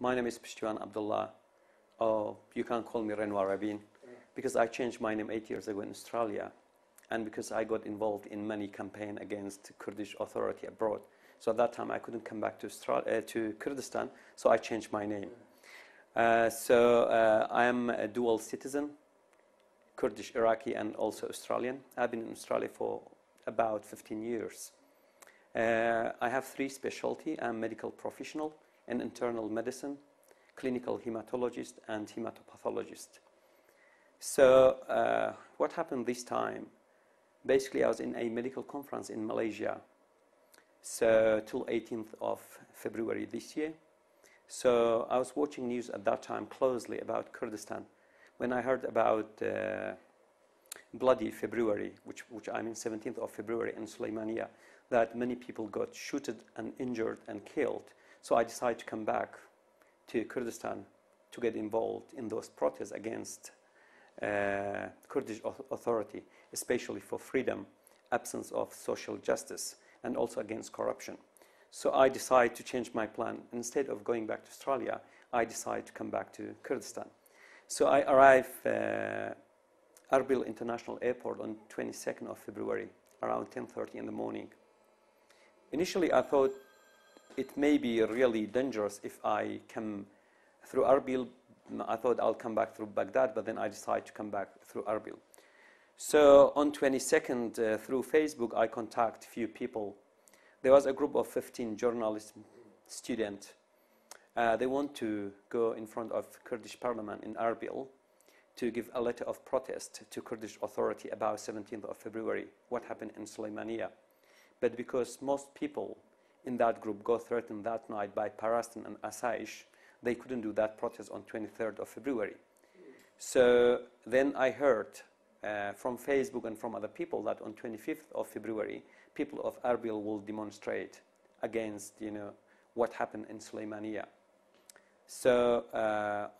My name is Pshtewan Abdullah. Oh, you can call me Renwar Rabin, because I changed my name 8 years ago in Australia, and because I got involved in many campaigns against Kurdish authority abroad. So at that time I couldn't come back to Kurdistan, so I changed my name. I am a dual citizen, Kurdish, Iraqi, and also Australian. I've been in Australia for about 15 years. I have 3 specialties. I'm medical professional in internal medicine, clinical hematologist, and hematopathologist. So what happened this time? Basically, I was in a medical conference in Malaysia, so till 18th of February this year. So I was watching news at that time closely about Kurdistan. When I heard about bloody February, which I mean 17th of February in Sulaymaniyah, that many people got shooted and injured and killed. So I decided to come back to Kurdistan to get involved in those protests against Kurdish authority, especially for freedom, absence of social justice, and also against corruption. So I decided to change my plan. Instead of going back to Australia, I decided to come back to Kurdistan. So I arrived Erbil International Airport on 22nd of February, around 10:30 in the morning. Initially, I thought it may be really dangerous if I come through Erbil. I thought I'll come back through Baghdad, but then I decided to come back through Erbil. So on 22nd, through Facebook, I contacted a few people. There was a group of 15 journalist students. They want to go in front of Kurdish parliament in Erbil to give a letter of protest to Kurdish authority about 17th of February, what happened in Sulaymaniyah. But because most people in that group got threatened that night by Parastan and Asaish, they couldn't do that protest on 23rd of February. So then I heard from Facebook and from other people that on 25th of February, people of Erbil will demonstrate against, what happened in Sulaymaniyah. So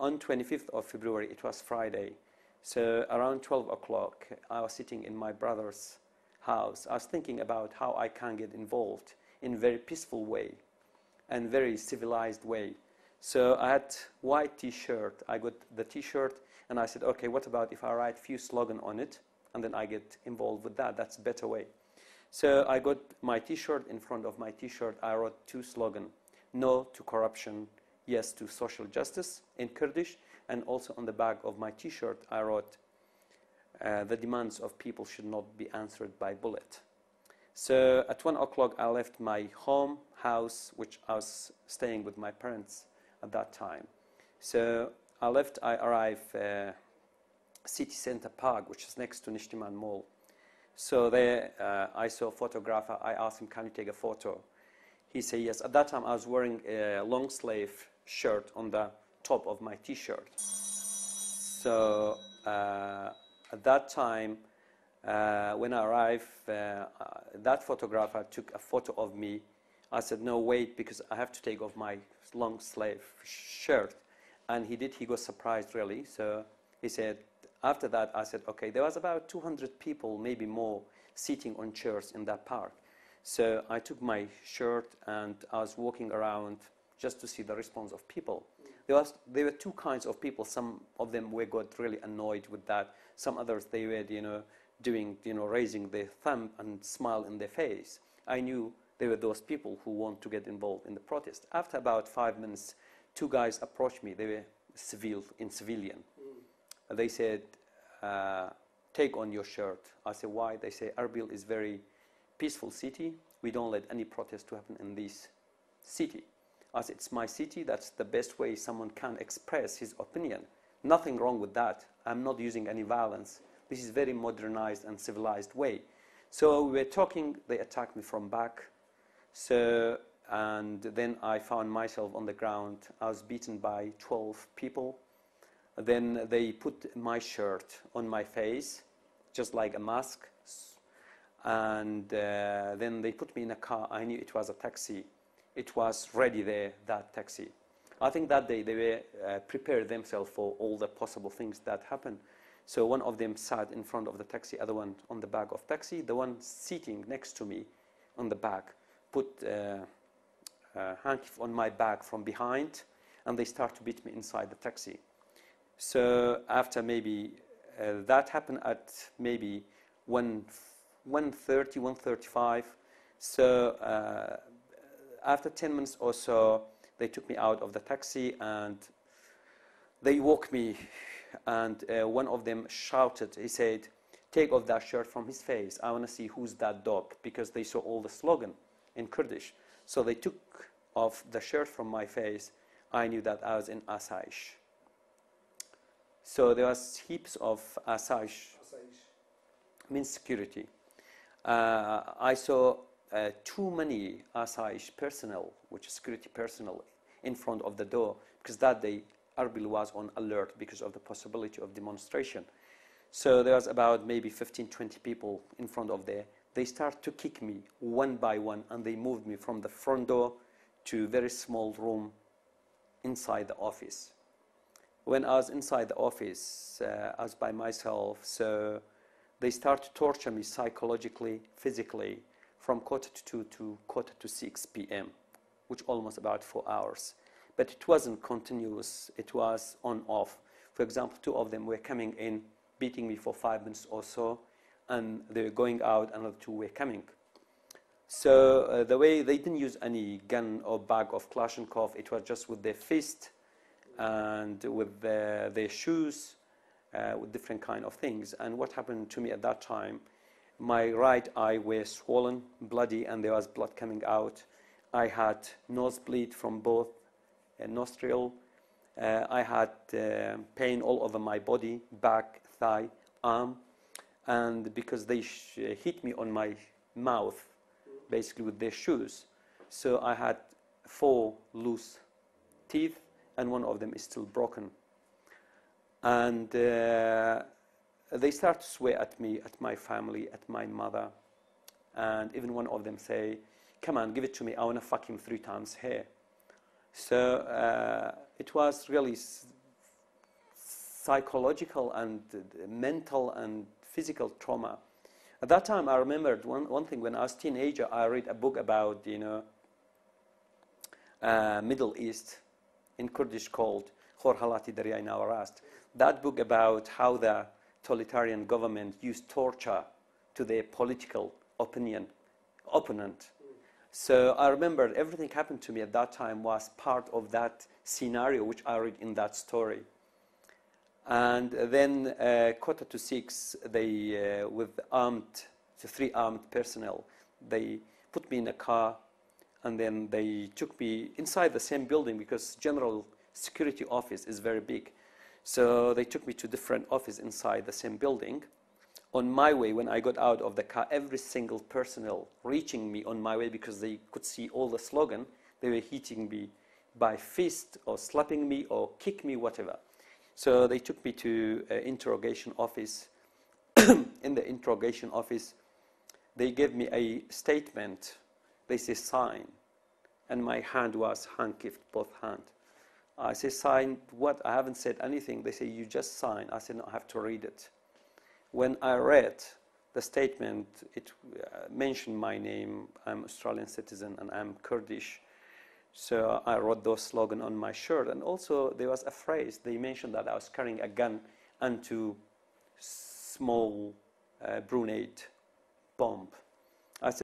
on 25th of February, it was Friday. So around 12 o'clock, I was sitting in my brother's house. I was thinking about how I can get involved in a very peaceful way and very civilized way. So I had white T-shirt. I got the T-shirt, and I said, okay, what about if I write a few slogans on it, and then I get involved with that? That's a better way. So I got my T-shirt. In front of my T-shirt, I wrote 2 slogans: no to corruption, yes to social justice in Kurdish. And also on the back of my T-shirt, I wrote, the demands of people should not be answered by bullet. So at 1 o'clock, I left my house, which I was staying with my parents at that time. So I arrived City Center Park, which is next to Nishtiman Mall. So there I saw a photographer. I asked him, can you take a photo? He said yes. At that time, I was wearing a long sleeve shirt on the top of my T-shirt. So at that time, when I arrived, that photographer took a photo of me. I said, no, wait, because I have to take off my long sleeve shirt. And he did. He got surprised, really. So he said, after that, I said, okay, there was about 200 people, maybe more, sitting on chairs in that park. So I took my shirt and I was walking around just to see the response of people. There were 2 kinds of people. Some of them got really annoyed with that. Some others, they were, raising their thumb and smile in their face. I knew there were those people who want to get involved in the protest. After about 5 minutes, 2 guys approached me. They were civilian. They said, take on your shirt. I said, why? They say, Erbil is very peaceful city. We don't let any protest to happen in this city. I said, it's my city. That's the best way someone can express his opinion. Nothing wrong with that. I'm not using any violence. This is very modernized and civilized way. So we were talking. They attacked me from back. So, and then I found myself on the ground. I was beaten by 12 people. Then they put my shirt on my face, just like a mask. And then they put me in a car. I knew it was a taxi. It was ready there, that taxi. I think that day they were prepared themselves for all the possible things that happened. So one of them sat in front of the taxi, other one on the back of taxi. The one sitting next to me on the back put a handkerchief on my back from behind, and they start to beat me inside the taxi. So after maybe that happened at maybe 1:30, 1:35. So after 10 minutes or so, they took me out of the taxi and they woke me, and one of them shouted, he said, "Take off that shirt from his face. I want to see who's that dog," because they saw all the slogan in Kurdish. So they took off the shirt from my face. I knew that I was in Asayish. So there was heaps of Asayish, means security. I saw too many Asayish personnel, which is security personnel, in front of the door, because that day Erbil was on alert because of the possibility of demonstration. So there was about maybe 15, 20 people in front of there. They start to kick me one by one, and they moved me from the front door to a very small room inside the office. When I was inside the office, I was by myself, so they start to torture me psychologically, physically, from 2:45 to 5:45 p.m., which almost about 4 hours. But it wasn't continuous, it was on-off. For example, 2 of them were coming in, beating me for 5 minutes or so, and they were going out, another 2 were coming. So the way they didn't use any gun or bag of Kalashnikov, it was just with their fist and with their shoes, with different kind of things. And what happened to me at that time, my right eye was swollen, bloody, and there was blood coming out. I had nosebleed from both nostril. I had pain all over my body, back, thigh, arm, and because they hit me on my mouth, basically with their shoes. So I had 4 loose teeth, and 1 of them is still broken. And they start to swear at me, at my family, at my mother, and even 1 of them say, "Come on, give it to me, I want to fuck him 3 times here." So it was really psychological and mental and physical trauma. At that time, I remembered one thing. When I was a teenager, I read a book about, Middle East in Kurdish called Khor Halati Daryai Nawarast. That book about how the totalitarian government used torture to their political opponent. So I remember everything happened to me at that time was part of that scenario which I read in that story. And then 5:45, they with 3 armed personnel, they put me in a car, and then they took me inside the same building because general security office is very big. So they took me to different office inside the same building. On my way, when I got out of the car, every single personnel reaching me on my way because they could see all the slogan, they were hitting me by fist or slapping me or kick me, whatever. So they took me to an interrogation office. In the interrogation office, they gave me a statement. They say sign, and my hand was handcuffed, both hands. I say sign what? I haven't said anything. They say you just sign. I said no, I have to read it. When I read the statement, it mentioned my name. I'm Australian citizen and I'm Kurdish. So I wrote those slogans on my shirt. And also there was a phrase. They mentioned that I was carrying a gun and 2 small grenade bomb. I said,